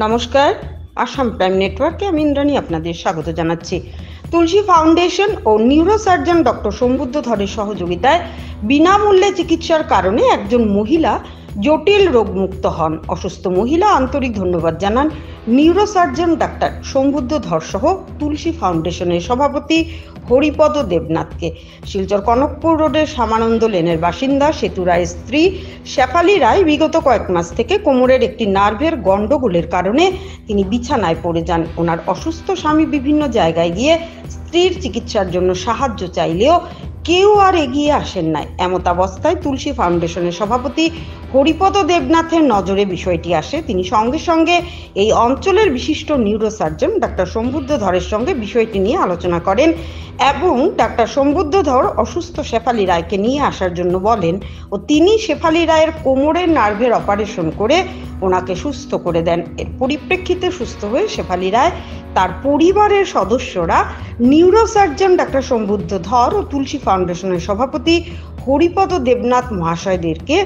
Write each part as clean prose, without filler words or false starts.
নমস্কার, আসাম প্রাইম নেটওয়ার্কে আমি ইন্দ্রাণী আপনাদের স্বাগত জানাচ্ছি। তুলসী ফাউন্ডেশন ও নিউরোসার্জন ডক্টর সম্বুদ্ধ ধরের সহযোগিতায় বিনামূল্যে চিকিৎসার কারণে একজন মহিলা জটিল রোগমুক্ত হন। অসুস্থ মহিলা আন্তরিক ধন্যবাদ জানান নিউরোসার্জন ডাক্তার সম্বুদ্ধ ধর সহ তুলসী ফাউন্ডেশনের সভাপতি হরিপদ দেবনাথকে। শিলচর কনকপুর রোডের শ্যামানন্দ লেনের বাসিন্দা সেতু রায়ের স্ত্রী শেফালি রায় বিগত কয়েক মাস থেকে কোমরের একটি নার্ভের গন্ডগোলের কারণে তিনি বিছানায় পড়ে যান। ওনার অসুস্থ স্বামী বিভিন্ন জায়গায় গিয়ে স্ত্রীর চিকিৎসার জন্য সাহায্য চাইলেও কেউ আর এগিয়ে আসেন নাই। এমতাবস্থায় তুলসী ফাউন্ডেশনের সভাপতি হরিপদ দেবনাথের নজরে বিষয়টি আসে। তিনি সঙ্গে সঙ্গে এই অঞ্চলের বিশিষ্ট নিউরোসার্জন ডাক্তার সম্বুদ্ধ ধরের সঙ্গে বিষয়টি নিয়ে আলোচনা করেন এবং ডাক্তার সম্বুদ্ধ ধর অসুস্থ শেফালি রায়কে নিয়ে আসার জন্য বলেন ও তিনি শেফালি রায়ের কোমরের নার্ভের অপারেশন করে ওনাকে সুস্থ করে দেন। এর পরিপ্রেক্ষিতে সুস্থ হয়ে শেফালি রায় তার পরিবারের সদস্যরা নিউরোসার্জন ডাক্তার সম্বুদ্ধ ধর ও তুলসী ফাউন্ডেশনের সভাপতি হরিপদ দেবনাথ মহাশয়দেরকে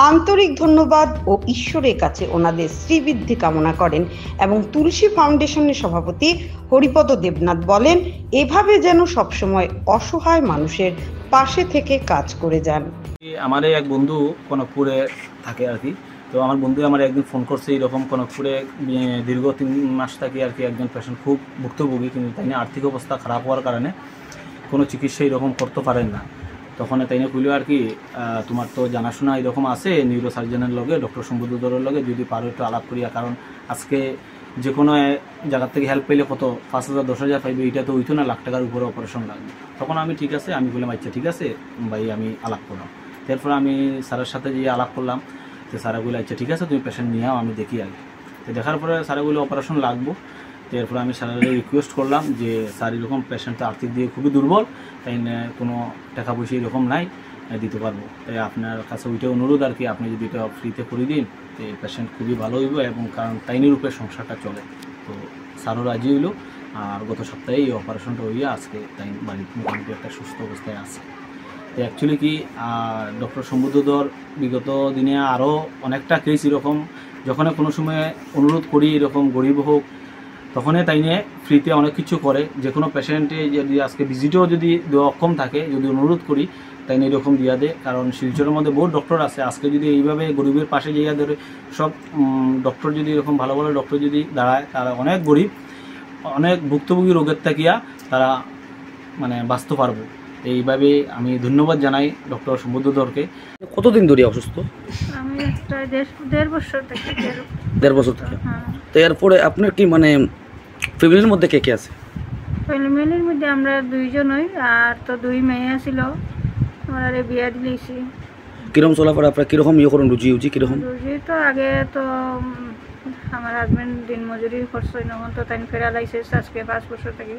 আন্তরিক ধন্যবাদ ও ঈশ্বরের কাছে ওনাদের শ্রীবৃদ্ধি কামনা করেন এবং তুলসী ফাউন্ডেশনের সভাপতি হরিপদ দেবনাথ বলেন এভাবে যেন সবসময় অসহায় মানুষের পাশে থেকে কাজ করে যান। আমার এক বন্ধু কনকপুরে থাকে আর কি, তো আমার বন্ধু আমার একদিন ফোন করছে এরকম কনকপুরে দীর্ঘ 3 মাস থাকে আর কি একজন পেশেন্ট খুব ভুক্তভোগী, কিন্তু তাই আর্থিক অবস্থা খারাপ হওয়ার কারণে কোনো চিকিৎসা এরকম করতে পারেন না। তখন তাই কইলো আর কি তোমার তো জানাশোনা এরকম আছে নিউরোসার্জনের লগে ডক্টর সম্বুদ্ধ ধরের লগে, যদি পারো একটু আলাপ করিয়া, কারণ আজকে যে কোনো জায়গার থেকে হেল্প পেলে কত 5,000 10,000 পাইবে, এটা তো হইতো না, লাখ টাকার উপরে অপারেশন লাগবে। তখন আমি ঠিক আছে, আমি বললাম আচ্ছা ঠিক আছে ভাই আমি আলাপ করলাম। এরপর আমি স্যারের সাথে গিয়ে আলাপ করলাম, তো স্যারা বলে আচ্ছা ঠিক আছে তুমি পেশেন্ট নিয়ে আমি দেখি আগে। তো দেখার পরে স্যারা বলে অপারেশন লাগবো। তো এরপরে আমি স্যারের রিকোয়েস্ট করলাম যে স্যার এরকম পেশেন্টটা আর্থিক দিয়ে খুবই দুর্বল, তাই কোনো টাকা পয়সা এরকম নাই দিতে পারবো, তাই আপনার কাছে ওইটা অনুরোধ আর কি, আপনি যদি এটা ফ্রিতে করে দিন তো এই পেশেন্ট খুবই ভালো হইব, এবং কারণ টাইনের উপরে সংসারটা চলে। তো স্যারও রাজি হইল, আর গত সপ্তাহে এই অপারেশনটা হইয়া আজকে তাই বাড়িতে মোটামুটি একটা সুস্থ অবস্থায় আছে। তো অ্যাকচুয়ালি কি ডক্টর সম্বুদ্ধ ধর বিগত দিনে আরও অনেকটা কেস এরকম, যখন কোনো সময় অনুরোধ করি এরকম গরিব হোক তখনই তাই নিয়ে ফ্রিতে অনেক কিছু করে, যে কোনো পেশেন্টে যদি আজকে ভিজিটও যদি অক্ষম থাকে যদি অনুরোধ করি তাই নিয়ে এরকম দিয়া দেয়। কারণ শিলচরের মধ্যে বহুত ডক্টর আছে, আজকে যদি এইভাবে গরিবের পাশে যাইয়া ধরে সব ডক্টর যদি এরকম ভালো ভালো ডক্টর যদি দাঁড়ায়, তারা অনেক গরিব অনেক ভুক্তভোগী রোগের থাকিয়া তারা মানে বাঁচতে পারবো। এইভাবে আমি ধন্যবাদ জানাই ডক্টর সম্বুদ্ধ ধরকে। কতদিন ধরে অসুস্থ? আমি প্রায় দেড় বছর থেকে। 1.5 বছর থেকে। তো এরপরে আপনার কি মানে ফ্যামিলির মধ্যে কে কে আছে? ফ্যামিলির মধ্যে আমরা 2 জনই, আর তো 2 মেয়ে আছিল, আমরা বিয়া দিলেছি। কিরকম চলাফেরা আপনার কিরকম করুন রুজি কিরকম? রুজি তো আগে তো আমার হাজবেন্ড দিন মজুরি করছে, তখন তো তাই ফেরা লাইছে আজকে 5 বছর থেকে।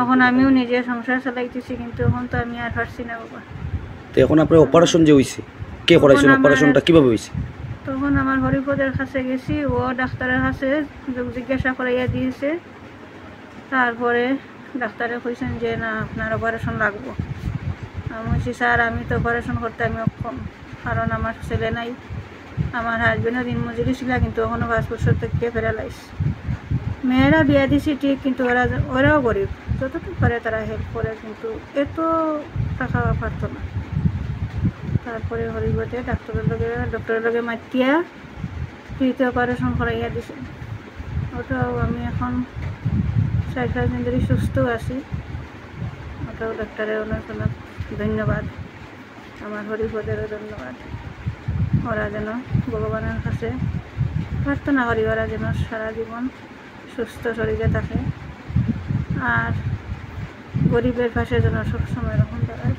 এখন আমিও নিজে সংসার চালাইতেছি, কিন্তু এখন তো আমি আর পারছি না বাবা। তো এখন আপনার অপারেশন যে হয়েছে কে করাইছেন, অপারেশনটা কিভাবে হয়েছে? তখন আমার হরিপদের কাছে গেছি, ও ডাক্তারের কাছে জিজ্ঞাসা করাইয়া দিয়েছে। তারপরে ডাক্তারে কইছেন যে না আপনার অপারেশন লাগবো। আমি বলছি স্যার আমি তো অপারেশন করতে আমি অক্ষম, কারণ আমার ছেলে নাই, আমার হাজবেন্ডও দিন মজুরি ছিল, কিন্তু এখনও 5 বছর থেকে প্যারালাইজ। মেয়েরা বিয়া দিছি ঠিক, কিন্তু ওরাও গরিব, যতটুকু পারে তারা হেল্প করে, কিন্তু এত টাকা পারতো না। তারপরে হরিপদে ডক্টরের লগে মাতিয়া ফ্রিতে অপারেশন করাইয়া দিছে। ওটাও আমি এখন 4-5 দিন ধরে সুস্থ আছি। ওটাও ডাক্তারের অনেক অনেক ধন্যবাদ, আমার হরিপদেরও ধন্যবাদ। ওরা যেন ভগবানের কাছে প্রার্থনা করি ওরা যেন সারা জীবন সুস্থ শরীরে থাকে, আর গরিবের পাশে যেন সবসময় এরকম দাঁড়ায়।